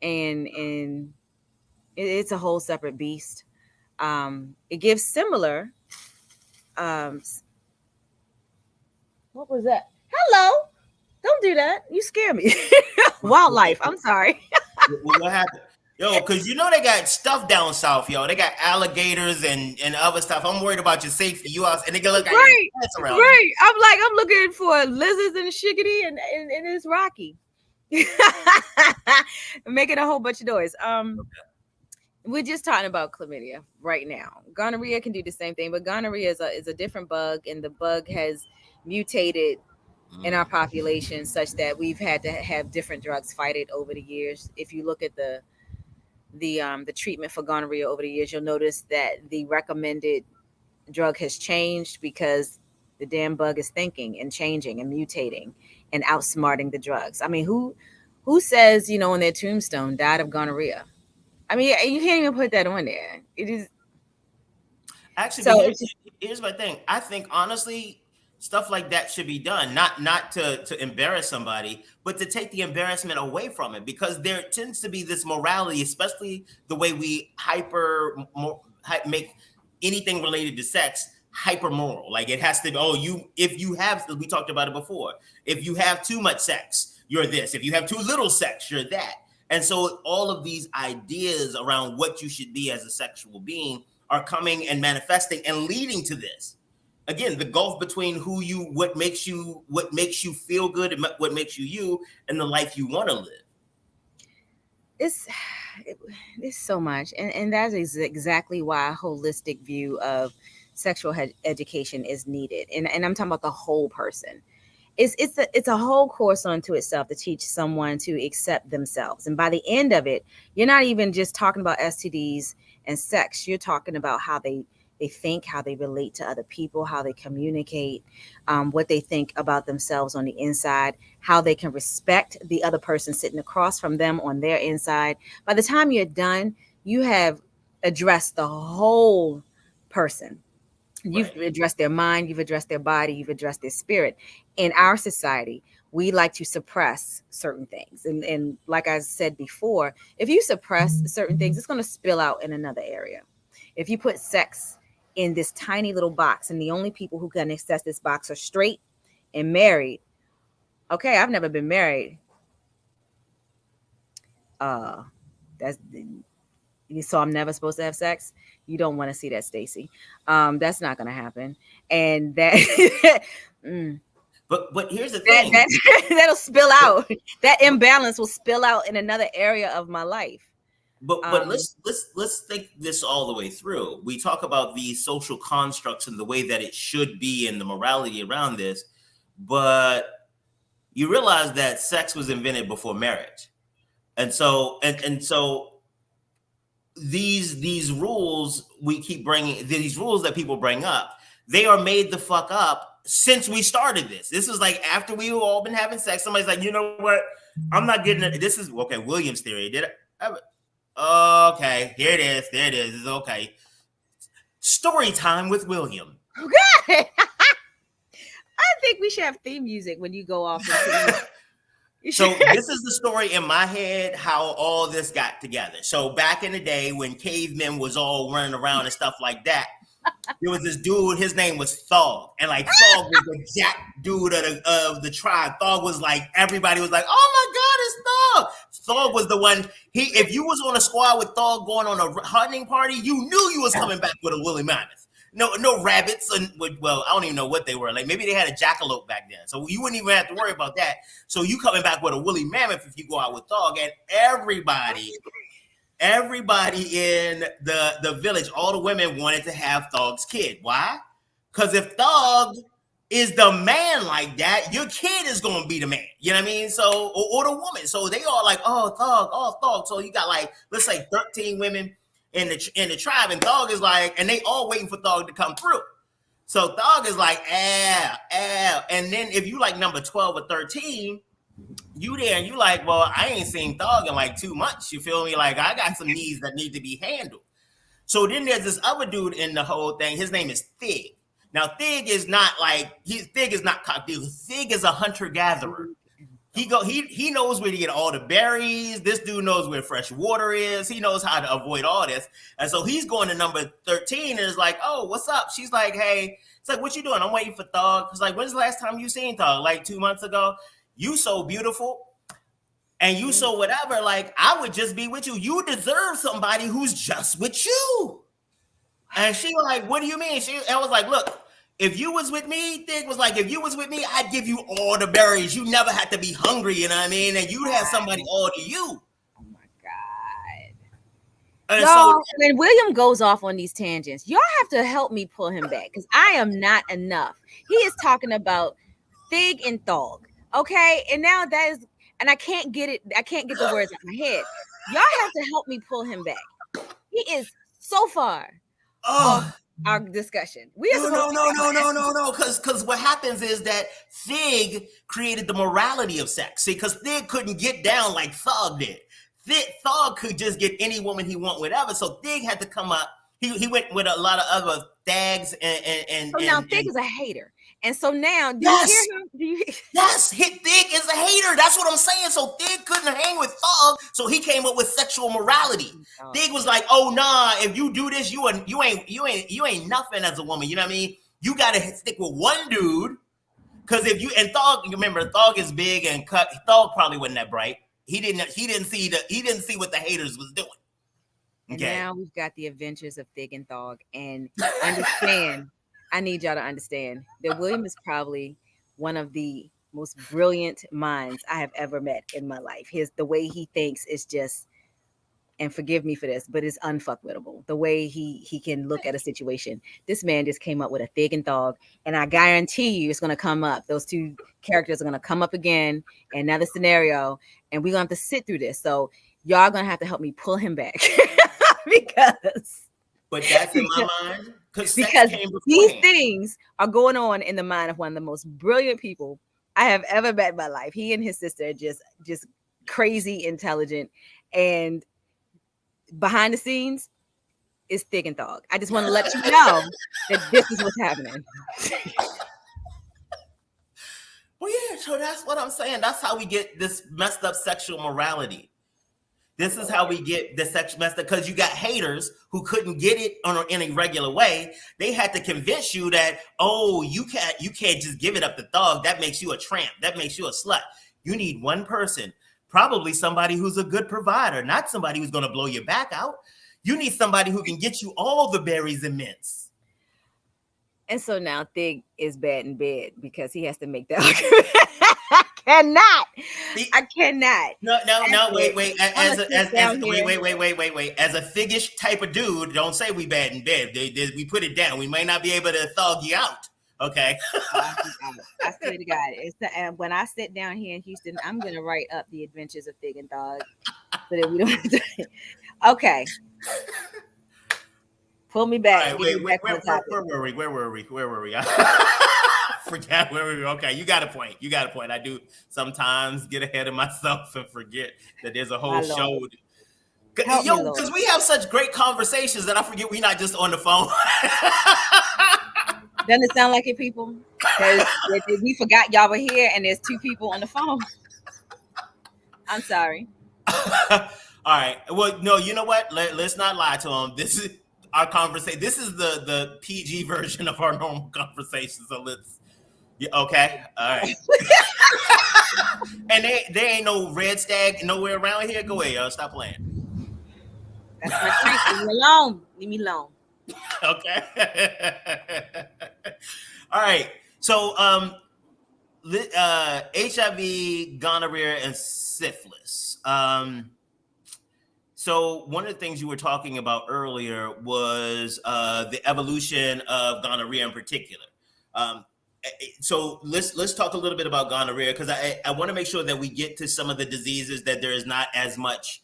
and it's a whole separate beast. It gives similar What was that? Hello. Don't do that. You scare me. Wildlife. I'm sorry. What happened? Yo, because you know they got stuff down south, yo. They got alligators and other stuff. I'm worried about your safety. You out, and they can look at Right. plants around. Right. I'm looking for lizards and shiggity and it's rocky. Making a whole bunch of noise. We're just talking about chlamydia right now. Gonorrhea can do the same thing, but gonorrhea is a different bug, and the bug has mutated in our population such that we've had to have different drugs fight it over the years. If you look at the treatment for gonorrhea over the years, you'll notice that the recommended drug has changed because the damn bug is thinking and changing and mutating and outsmarting the drugs. I mean, who says, on their tombstone died of gonorrhea? I mean, you can't even put that on there. It is actually. So here's my thing. I think honestly, stuff like that should be done, not to embarrass somebody, but to take the embarrassment away from it, because there tends to be this morality, especially the way we make anything related to sex hyper moral. Like it has to be, if you have, we talked about it before, if you have too much sex, you're this. If you have too little sex, you're that. And so all of these ideas around what you should be as a sexual being are coming and manifesting and leading to this. Again, the gulf between what makes you feel good and what makes you and the life you want to live. It's so much. And that is exactly why a holistic view of sexual education is needed. And I'm talking about the whole person. It's a whole course unto itself to teach someone to accept themselves. And by the end of it, you're not even just talking about STDs and sex. You're talking about how they think, how they relate to other people, how they communicate, what they think about themselves on the inside, how they can respect the other person sitting across from them on their inside. By the time you're done, you have addressed the whole person. You've addressed their mind, you've addressed their body, you've addressed their spirit. In our society, we like to suppress certain things. And like I said before, if you suppress certain things, it's going to spill out in another area. If you put sex in this tiny little box and the only people who can access this box are straight and married. Okay, I've never been married. So I'm never supposed to have sex. You don't want to see that, Stacey. That's not going to happen. And that But here's the thing. That'll spill out. That imbalance will spill out in another area of my life. But let's think this all the way through. We talk about these social constructs and the way that it should be and the morality around this, but you realize that sex was invented before marriage, and so these rules we keep bringing, these rules that people bring up, they are made the fuck up since we started this. This is like after we've all been having sex. Somebody's like, you know what? I'm not getting it. This is okay. William's theory. Did I? Okay, here it is. There it is. It's okay. Story time with William. Okay. I think we should have theme music when you go off. So this is the story in my head, how all this got together. So back in the day when cavemen was all running around and stuff like that, there was this dude, his name was Thog. And like Thog was the jack dude of the tribe. Thog was like, everybody was like, oh my God, it's Thog. Thog was the one, if you was on a squad with Thog going on a hunting party, you knew you was coming back with a woolly mammoth. No rabbits. Well, I don't even know what they were. Like maybe they had a jackalope back then. So you wouldn't even have to worry about that. So you coming back with a woolly mammoth if you go out with Thog. And everybody in the village, all the women wanted to have Thog's kid. Why? Because if Thog is the man like that, your kid is going to be the man. You know what I mean? So, or the woman. So they all like, oh, Thog. So you got like, let's say 13 women in the tribe, and Thog is like, and they all waiting for Thog to come through. So Thog is like, and then if you like number 12 or 13, you there and you like, well, I ain't seen Thog in like 2 months. You feel me? Like I got some needs that need to be handled. So then there's this other dude in the whole thing. His name is Thig. Now Thig is not cocktail. Thig is a hunter gatherer. He knows where to get all the berries. This dude knows where fresh water is. He knows how to avoid all this. And so he's going to number 13 and is like, oh, what's up? She's like, hey, it's like, what you doing? I'm waiting for Thug. It's like, when's the last time you seen Thug? Like 2 months ago. You so beautiful. And you so whatever. Like, I would just be with you. You deserve somebody who's just with you. And she was like, what do you mean? I was like, look, if you was with me, Thig was like, if you was with me, I'd give you all the berries. You never had to be hungry, you know what I mean? And you'd have somebody all to you. Oh my God. And y'all, so when William goes off on these tangents, y'all have to help me pull him back because I am not enough. He is talking about Thig and Thog. Okay. And now that is, and I can't get it. I can't get the words out of my head. Y'all have to help me pull him back. He is so far off our discussion. We are no. Because what happens is that Thig created the morality of sex. See, because Thig couldn't get down like Thug did. Thug could just get any woman he want, whatever. So Thig had to come up. He went with a lot of other Thags and. So now Thig is a hater. And so now, do you hear him? Yes, Thig is a hater. That's what I'm saying. So Thig couldn't hang with Thug, so he came up with sexual morality. Thig was like, "Oh nah, if you do this, you ain't nothing as a woman. You know what I mean? You gotta stick with one dude, because if you and Thug, remember Thug is big and cut. Thug probably wasn't that bright. He didn't see what the haters was doing. Okay. And now we've got the adventures of Thig and Thug, and understand. I need y'all to understand that William is probably one of the most brilliant minds I have ever met in my life. The way he thinks is just, and forgive me for this, but it's unfuckwittable. The way he can look at a situation. This man just came up with a Thig and Thug, and I guarantee you it's going to come up. Those two characters are going to come up again in another scenario, and we're going to have to sit through this. So y'all going to have to help me pull him back because... But that's in my mind. Because these things are going on in the mind of one of the most brilliant people I have ever met in my life. He and his sister are just crazy intelligent, and behind the scenes is Thig and Thug. I just want to let you know that this is what's happening. Well, yeah, so that's what I'm saying. That's how we get this messed up sexual morality. This is how we get the sex messed up, because you got haters who couldn't get it in a regular way. They had to convince you that, oh, you can't just give it up to Thug. That makes you a tramp. That makes you a slut. You need one person, probably somebody who's a good provider, not somebody who's going to blow your back out. You need somebody who can get you all the berries and mints. And so now Thig is bad in bed because he has to make that argument. I cannot. No, wait. As a Thiggish type of dude, don't say we bad in bed. We put it down. We may not be able to Thug you out. Okay. I swear to God. And when I sit down here in Houston, I'm going to write up the adventures of Thig and Thug so that we don't have to. Okay. Pull me back. Right, where were we? Forget where we were. Okay, you got a point. I do sometimes get ahead of myself and forget that there's a whole show. Because we have such great conversations that I forget we're not just on the phone. Doesn't it sound like it, people? Because we forgot y'all were here and there's two people on the phone. I'm sorry. All right. Well, no, you know what? Let's not lie to them. This is our conversation. This is the PG version of our normal conversation. So let's. Okay. All right. And there ain't no red stag nowhere around here. Go ahead, y'all. Stop playing. That's my drink. Leave me alone. Leave me alone. Okay. All right. So, HIV, gonorrhea, and syphilis. So one of the things you were talking about earlier was the evolution of gonorrhea in particular. So let's talk a little bit about gonorrhea, because I want to make sure that we get to some of the diseases that there is not as much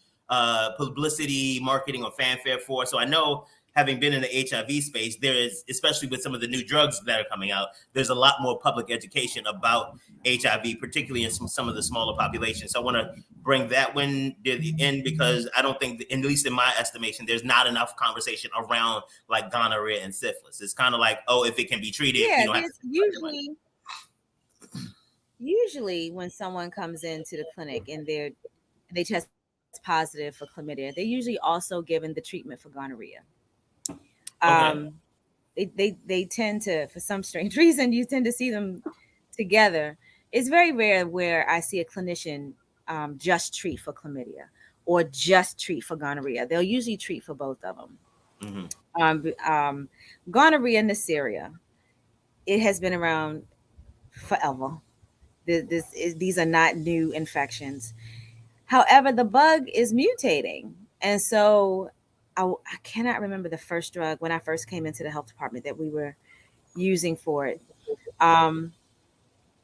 publicity, marketing, or fanfare for. So I know, having been in the HIV space, there is, especially with some of the new drugs that are coming out, there's a lot more public education about HIV, particularly in some of the smaller populations. So I want to bring that one to the end, because I don't think, at least in my estimation, there's not enough conversation around like gonorrhea and syphilis. It's kind of like, oh, if it can be treated, you don't have to usually. Usually when someone comes into the clinic and they test positive for chlamydia, they're usually also given the treatment for gonorrhea. Okay. Um, they tend to, for some strange reason, you tend to see them together. It's very rare where I see a clinician just treat for chlamydia or just treat for gonorrhea. They'll usually treat for both of them. Hmm. Gonorrhea and Neisseria, it has been around forever. These are not new infections. However, the bug is mutating. And so I cannot remember the first drug when I first came into the health department that we were using for it. Um,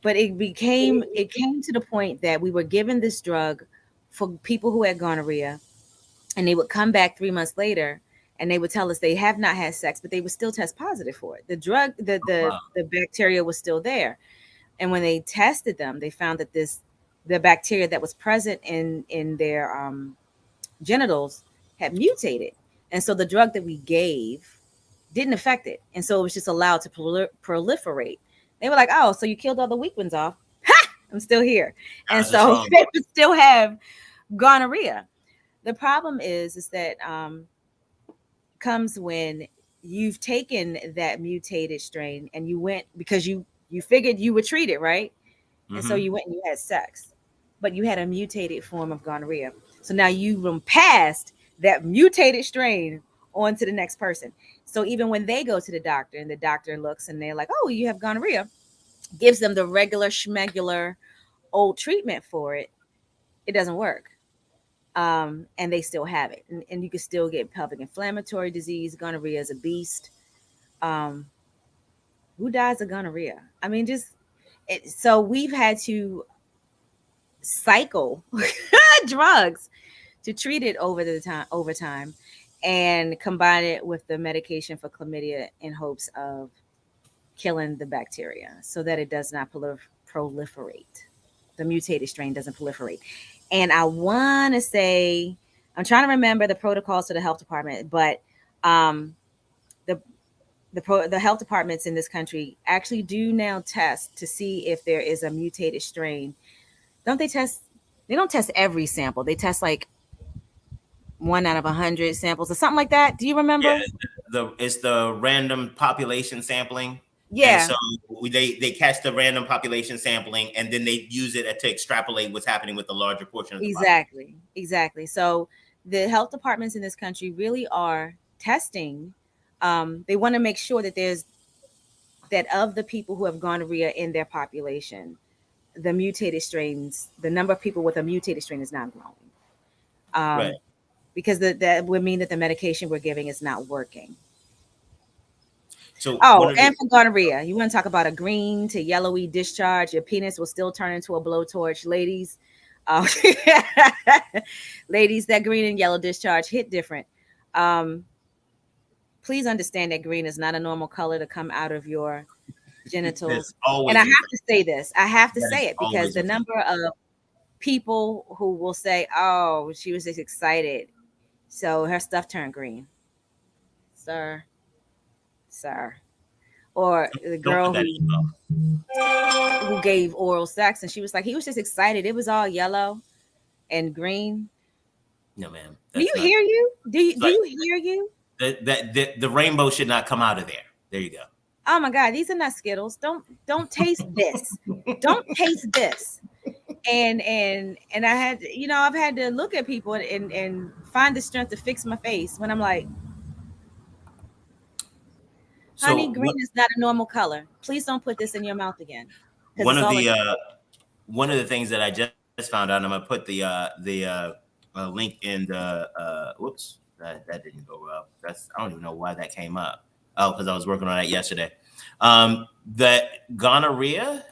but it came to the point that we were given this drug for people who had gonorrhea, and they would come back 3 months later and they would tell us they have not had sex, but they would still test positive for it. The drug, Wow. the bacteria was still there. And when they tested them, they found that the bacteria that was present in their genitals had mutated, and so the drug that we gave didn't affect it, and so it was just allowed to proliferate. They were like, "Oh, so you killed all the weak ones off? Ha! I'm still here," and How's this so wrong? they would still have gonorrhea. The problem is that comes when you've taken that mutated strain and you went because you figured you would treat it right, and so Hmm. you went and you had sex, but you had a mutated form of gonorrhea. So now you've passed that mutated strain on to the next person. So even when they go to the doctor and the doctor looks and they're like, "Oh, you have gonorrhea," gives them the regular schmegular old treatment for it, it doesn't work. And they still have it, and you can still get pelvic inflammatory disease. Gonorrhea is a beast. Um, who dies of gonorrhea? I mean, just so we've had to cycle drugs to treat it over time and combine it with the medication for chlamydia in hopes of killing the bacteria so that it does not proliferate. The mutated strain doesn't proliferate. And I want to say, I'm trying to remember the protocols to the health department, but um, the the health departments in this country actually do now test to see if there is a mutated strain. Don't they test? They don't test every sample. They test like 1 out of 100 samples or something like that. Do you Yeah, remember? it's the random population sampling, and Yeah, so they catch the random population sampling, and then they use it to extrapolate what's happening with the larger portion of the population. exactly. Exactly. So the health departments in this country really are testing. They want to make sure that there's that of the people who have gonorrhea in their population, the mutated strains, the number of people with a mutated strain is not growing. Right. Because that would mean that the medication we're giving is not working. So Oh, one of the and for gonorrhea, you want to talk about a green to yellowy discharge? Your penis will still turn into a blowtorch, ladies. Uh, ladies, that green and yellow discharge hit different. Um, please understand that green is not a normal color to come out of your There's genitals. And I always have a to say this. I have to that is say it because always the a thing. number of people who will say, "Oh, she was just excited, so her stuff turned green," sir, sir, or the Don't put girl that in your mouth. who gave oral sex and she was like, he was just excited. It was all yellow and green. No, ma'am, Do you that's not. hear you? It's Do like you hear you? the rainbow should not come out of there. There you go. Oh my God, these are not Skittles. Don't taste this. Don't taste this. And I had I've had to look at people and find the strength to fix my face when I'm like, honey, So green is not a normal color. Please don't put this in your mouth again. Because one it's of all like, the uh, one of the things that I just found out, I'm gonna put the link in the whoops, that didn't go well. That's I don't even know why that came up. Oh, because I was working on that yesterday. That gonorrhea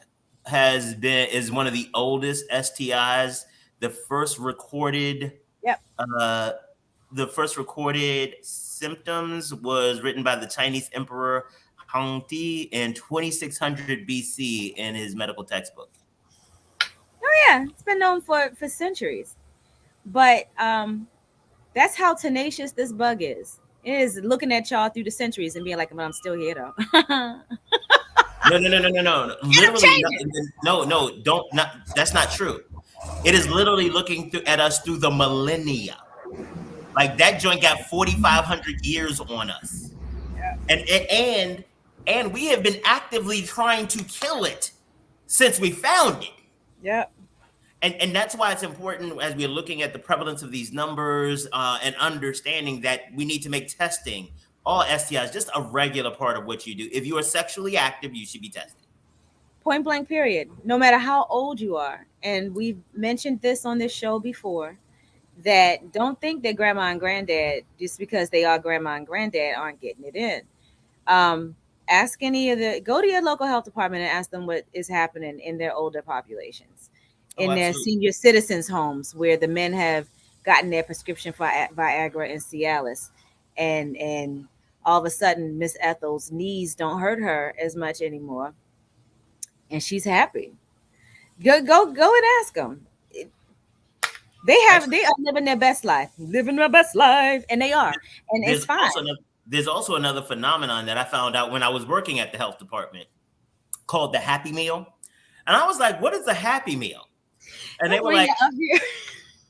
is one of the oldest STIs. The first recorded yep. uh, the first recorded symptoms was written by the Chinese Emperor Hongdi in 2600 BC in his medical textbook. Oh yeah, it's been known for centuries. But that's how tenacious this bug is. It is looking at y'all through the centuries and being like, "But I'm still here though." No. Literally, no. That's not true. It is literally looking at us through the millennia. Like that joint got 4,500 years on us, and we have been actively trying to kill it since we found it. Yeah. And that's why it's important as we're looking at the prevalence of these numbers and understanding that we need to make testing all STIs just a regular part of what you do. If you are sexually active, you should be tested. Point blank, period. No matter how old you are. And we've mentioned this on this show before, that don't think that grandma and granddad, just because they are grandma and granddad, aren't getting it in. Ask go to your local health department and ask them what is happening in their older populations, in their senior citizens' homes, where the men have gotten their prescription for Viagra and Cialis. And all of a sudden, Miss Ethel's knees don't hurt her as much anymore. And she's happy. Go and ask them. They are living their best life, and they are, and it's fine. There's also another phenomenon that I found out when I was working at the health department called the Happy Meal, and I was like, "What is a Happy Meal?" And they were like,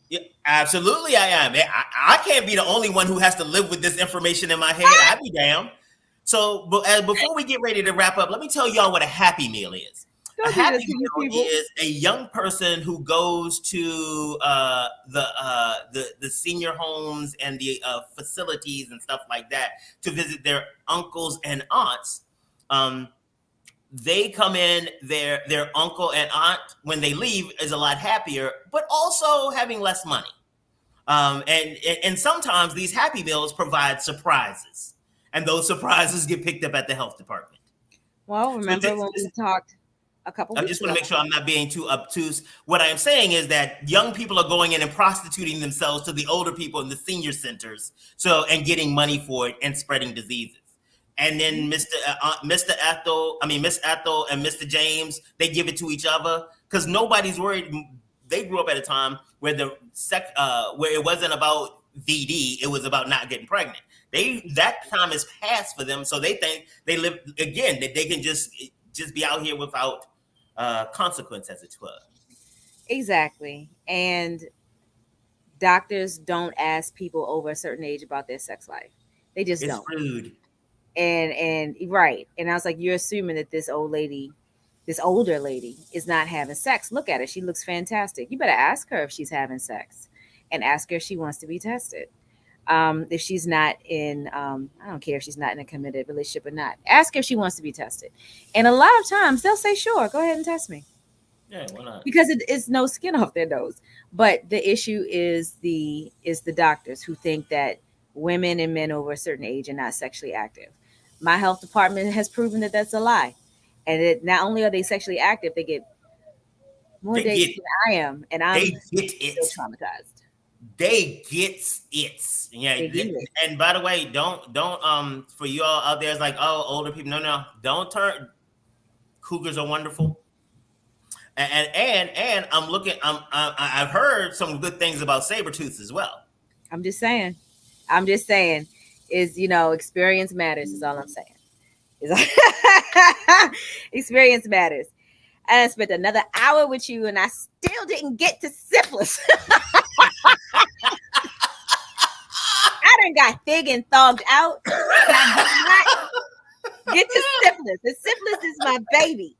yeah, "Absolutely, I am. I can't be the only one who has to live with this information in my head. I'd be damned." So, before we get ready to wrap up, let me tell y'all what a Happy Meal is. A Happy Meal is a young person who goes to the senior homes and the facilities and stuff like that to visit their uncles and aunts. They come in, their uncle and aunt, when they leave, is a lot happier, but also having less money. And sometimes these Happy Meals provide surprises, and those surprises get picked up at the health department. Well, remember when we talked a couple weeks ago? I just want to make sure I'm not being too obtuse. What I am saying is that young people are going in and prostituting themselves to the older people in the senior centers, and getting money for it and spreading diseases. And then Miss Ethel and Mr. James, they give it to each other because nobody's worried. They grew up at a time where where it wasn't about VD, it was about not getting pregnant. That time is past for them, so they think they live again, that they can just be out here without consequence, as it were. Exactly. And doctors don't ask people over a certain age about their sex life. They just don't. It's rude. And right. And I was like, you're assuming that this older lady is not having sex. Look at her. She looks fantastic. You better ask her if she's having sex, and ask her if she wants to be tested. If she's not in, I don't care if she's not in a committed relationship or not. Ask her if she wants to be tested. And a lot of times they'll say, sure, go ahead and test me. Yeah, why not? Because it's no skin off their nose. But the issue is the doctors who think that women and men over a certain age are not sexually active. My health department has proven that that's a lie. And not only are they sexually active, they get more dates than I am. And I'm still traumatized. They get it. Yeah. And by the way, don't for you all out there, it's like, oh, older people. No, don't turn. Cougars are wonderful. And I've heard some good things about saber-tooths as well. I'm just saying is, experience matters is all I'm saying. Experience matters. I spent another hour with you and I still didn't get to syphilis. I done got thick and thogged out. I did not get to syphilis. The syphilis is my baby.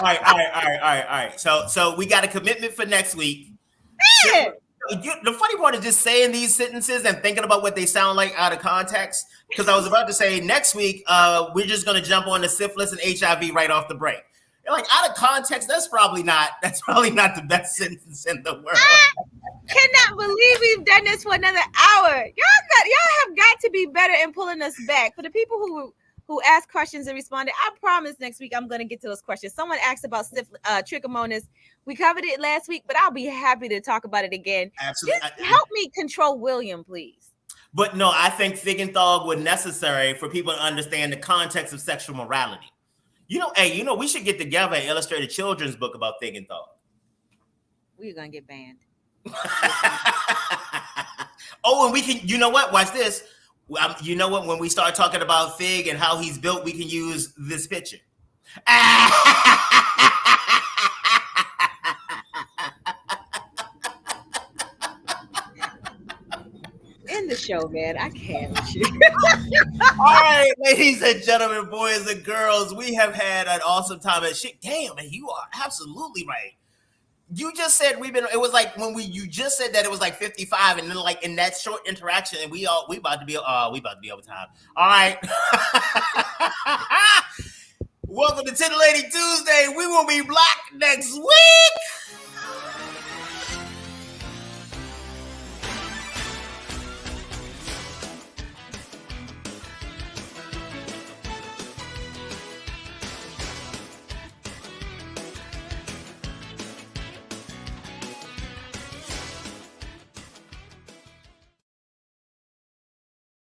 All right. So we got a commitment for next week. Man. The funny part is just saying these sentences and thinking about what they sound like out of context. Because I was about to say next week, we're just going to jump on the syphilis and HIV right off the break. And like out of context, that's probably not the best sentence in the world. I cannot believe we've done this for another hour. Y'all have got to be better in pulling us back. For the people who asked questions and responded, I promise next week I'm going to get to those questions. Someone asked about trichomonas. We covered it last week, but I'll be happy to talk about it again. Absolutely. Just help me control William, please. But no, I think thick and thog was necessary for people to understand the context of sexual morality. We should get together and illustrate a children's book about thick and thog. We're going to get banned. Oh, and we can, you know what? Watch this. You know what? When we start talking about Fig and how he's built, we can use this picture. End the show, man. I can't with you. All right, ladies and gentlemen, boys and girls, we have had an awesome time at shit. Damn, man, you are absolutely right. You just said it was like when you just said that it was like 55, and then like in that short interaction, and we about to be over time. All right. Welcome to Titillating Tuesday. We will be black next week.